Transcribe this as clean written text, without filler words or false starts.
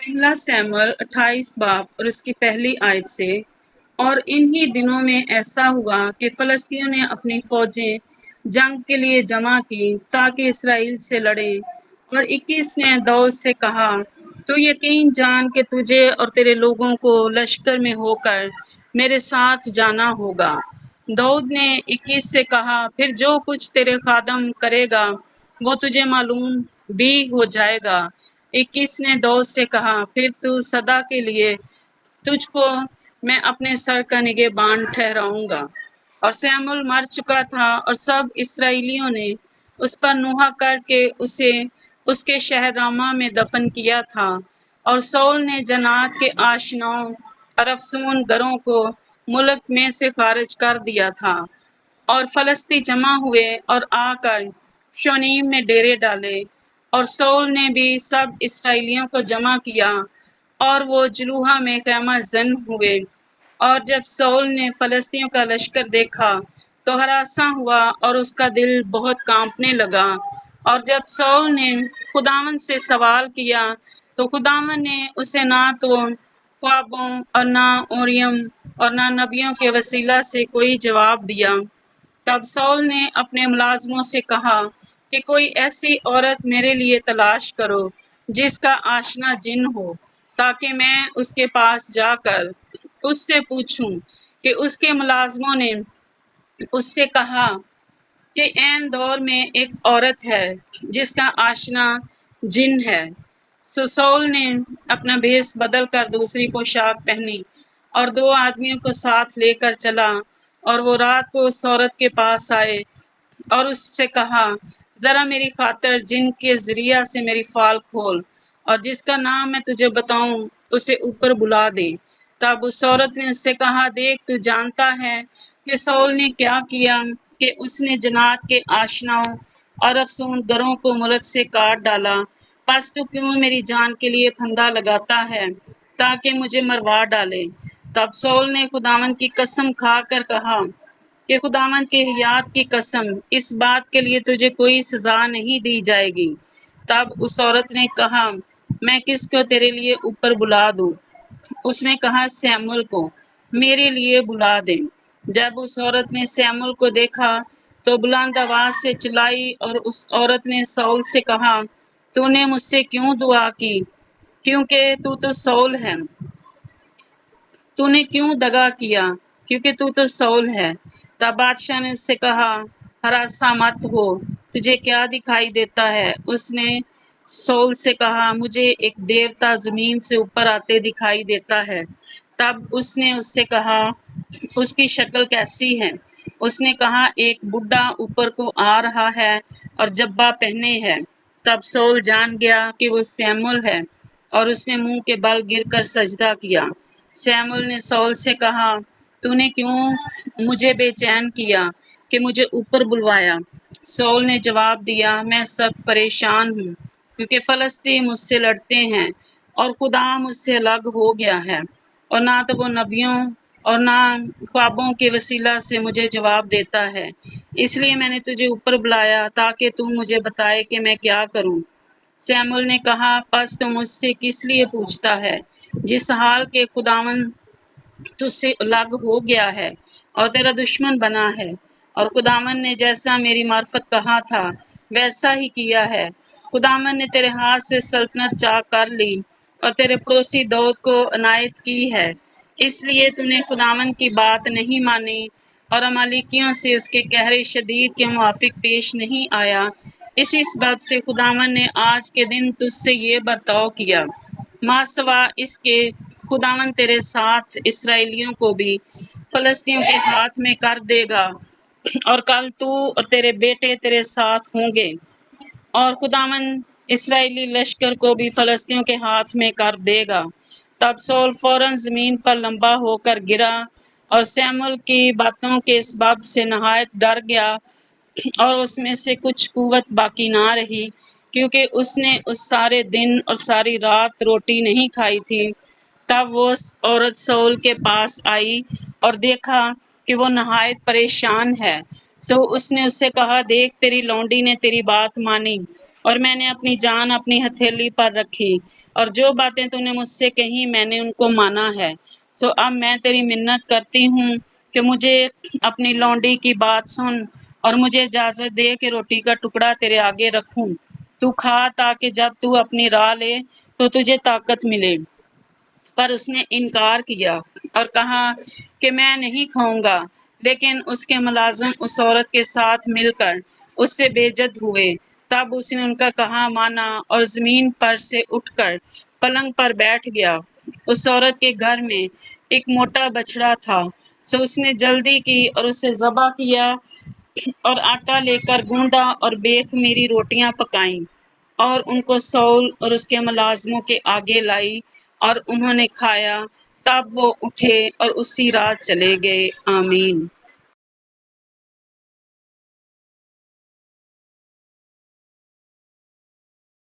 پہلا سیموئیل 28 باب اور اس کی پہلی آیت سے۔ اور انہی دنوں میں ایسا ہوا کہ فلسطینیوں نے اپنی فوجیں جنگ کے لیے جمع کی تاکہ اسرائیل سے لڑیں، اور 21 نے داؤد سے کہا، تو یقین جان کہ تجھے اور تیرے لوگوں کو لشکر میں ہو کر میرے ساتھ جانا ہوگا۔ داؤد نے 21 سے کہا، پھر جو کچھ تیرے خادم کرے گا وہ تجھے معلوم بھی ہو جائے گا۔ 21 نے داؤد سے کہا، پھر تو سدا کے لیے تجھ کو میں اپنے سر کا نگہبان ٹھہراؤں گا۔ اور سیموئیل مر چکا تھا اور سب اسرائیلیوں نے اس پر نوحہ کر کے اسے اس کے شہر راما میں دفن کیا تھا۔ اور سول نے جنات کے آشناؤں اور افسون گروں کو ملک میں سے خارج کر دیا تھا۔ اور فلسطی جمع ہوئے اور آ کر شونیم میں ڈیرے ڈالے۔ اور سول نے بھی سب اسرائیلیوں کو جمع کیا اور وہ جلوہا میں خیمہ زن ہوئے۔ اور جب سول نے فلسطینیوں کا لشکر دیکھا تو ہراساں ہوا اور اس کا دل بہت کانپنے لگا۔ اور جب سول نے خداوند سے سوال کیا تو خداوند نے اسے نہ تو خوابوں اور نہ اوریم اور نہ نبیوں کے وسیلہ سے کوئی جواب دیا۔ تب سول نے اپنے ملازموں سے کہا کہ کوئی ایسی عورت میرے لیے تلاش کرو جس کا آشنا جن ہو، تاکہ میں اس کے پاس جا کر اس سے پوچھوں۔ کہ اس کے ملازموں نے اس سے کہا کہ عین دور میں ایک عورت ہے جس کا آشنا جن ہے۔ سو سول نے اپنا بھیس بدل کر دوسری پوشاک پہنی اور 2 آدمیوں کو ساتھ لے کر چلا، اور وہ رات کو اس عورت کے پاس آئے اور اس سے کہا، ذرا میری خاطر جن کے ذریعہ سے میری فال کھول، اور جس کا نام میں تجھے بتاؤں اسے اوپر بلا دے۔ تب اس عورت نے اس سے کہا، دیکھ تو جانتا ہے کہ سول نے کیا کیا، کہ اس نے جنات کے آشناؤں اور افسون گروں کو ملک سے کاٹ ڈالا۔ پس تو کیوں میری جان کے لیے پھندا لگاتا ہے تاکہ مجھے مروا ڈالے۔ تب سول نے خداوند کی قسم کھا کر کہا کہ خداوند کے حیات کی قسم، اس بات کے لیے تجھے کوئی سزا نہیں دی جائے گی۔ تب اس عورت نے کہا، میں کس کو تیرے لیے اوپر بلا دوں؟ اس نے کہا، سیموئیل کو میرے لیے بلا دے۔ جب اس عورت نے سیموئیل کو دیکھا تو بلند آواز سے چلائی، اور اس عورت نے سول سے کہا، تو نے مجھ سے کیوں دعا کی؟ کیونکہ تو سول ہے۔ تو نے کیوں دغا کیا؟ کیونکہ تو سول ہے۔ تب بادشاہ نے اس سے کہا، ہراساں مت ہو، تجھے کیا دکھائی دیتا ہے؟ اس نے سول سے کہا، مجھے ایک دیوتا زمین سے اوپر آتے دکھائی دیتا ہے۔ تب اس نے اس سے کہا، اس کی شکل کیسی ہے؟ اس نے کہا، ایک بڈھا اوپر کو آ رہا ہے اور جبہ پہنے ہے۔ تب سول جان گیا کہ وہ سیموئیل ہے، اور اس نے منہ کے بل گر کر سجدہ کیا۔ سیموئیل نے سول سے کہا، تو نے کیوں مجھے بے چین کیا کہ مجھے اوپر بلوایا؟ سول نے جواب دیا، میں سخت پریشان ہوں، کیونکہ فلسطی مجھ سے لڑتے ہیں اور خدا مجھ سے الگ ہو گیا ہے، اور نہ تو وہ نبیوں اور نہ خوابوں کے وسیلہ سے مجھے جواب دیتا ہے۔ اس لیے میں نے تجھے اوپر بلایا تاکہ تو مجھے بتائے کہ میں کیا کروں۔ سیموئیل نے کہا، پس تو مجھ سے کس لیے پوچھتا ہے، جس حال کے خداوند تجھ سے الگ ہو گیا ہے اور تیرا دشمن بنا ہے، اور خداوند نے جیسا میری معرفت کہا تھا ویسا ہی کیا ہے۔ خداوند نے تیرے ہاتھ سے سلطنت چاک کر لی اور تیرے پڑوسی داؤد کو عنایت کی ہے۔ اس لیے تو نے خداوند کی بات نہیں مانی اور عمالیکیوں سے اس کے قہر شدید کے موافق پیش نہیں آیا۔ اسی سبب سے خداوند نے آج کے دن تجھ سے یہ برتاؤ کیا۔ ماں سوا اس کے خداوند تیرے ساتھ اسرائیلیوں کو بھی فلسطینیوں کے ہاتھ میں کر دے گا، اور کل تو اور تیرے بیٹے تیرے ساتھ ہوں گے، اور خداوند اسرائیلی لشکر کو بھی فلسطینیوں کے ہاتھ میں کر دے گا۔ تب سول فوراً زمین پر لمبا ہو کر گرا اور سیموئیل کی باتوں کے سبب سے نہایت ڈر گیا، اور اس میں سے کچھ قوت باقی نہ رہی، کیونکہ اس نے اس سارے دن اور ساری رات روٹی نہیں کھائی تھی۔ تب وہ عورت سول کے پاس آئی اور دیکھا کہ وہ نہایت پریشان ہے۔ سو اس نے اس سے کہا، دیکھ تیری لونڈی نے تیری بات مانی، اور میں نے اپنی جان اپنی ہتھیلی پر رکھی۔ اور جو باتیں تو نے مجھ سے کہیں میں نے ان کو مانا ہے۔ سو اب میں تیری منت کرتی ہوں کہ مجھے اپنی لونڈی کی بات سن اور مجھے اجازت دے کہ روٹی کا ٹکڑا تیرے آگے رکھوں، تو کھا تاکہ جب تو اپنی راہ لے تو تجھے طاقت ملے۔ پر اس نے انکار کیا اور کہا کہ میں نہیں کھاؤں گا، لیکن اس کے ملازم اس عورت کے ساتھ مل کر اس سے بے عزت ہوئے۔ تب اس نے ان کا کہا مانا اور زمین پر سے اٹھ کر پلنگ پر بیٹھ گیا۔ اس عورت کے گھر میں ایک موٹا بچڑا تھا، سو اس نے جلدی کی اور اسے ذبح کیا اور آٹا لے کر گوندا اور بے خمیری روٹیاں پکائیں اور ان کو سول اور اس کے ملازموں کے آگے لائی اور انہوں نے کھایا۔ تب وہ اٹھے اور اسی رات چلے گئے۔ آمین۔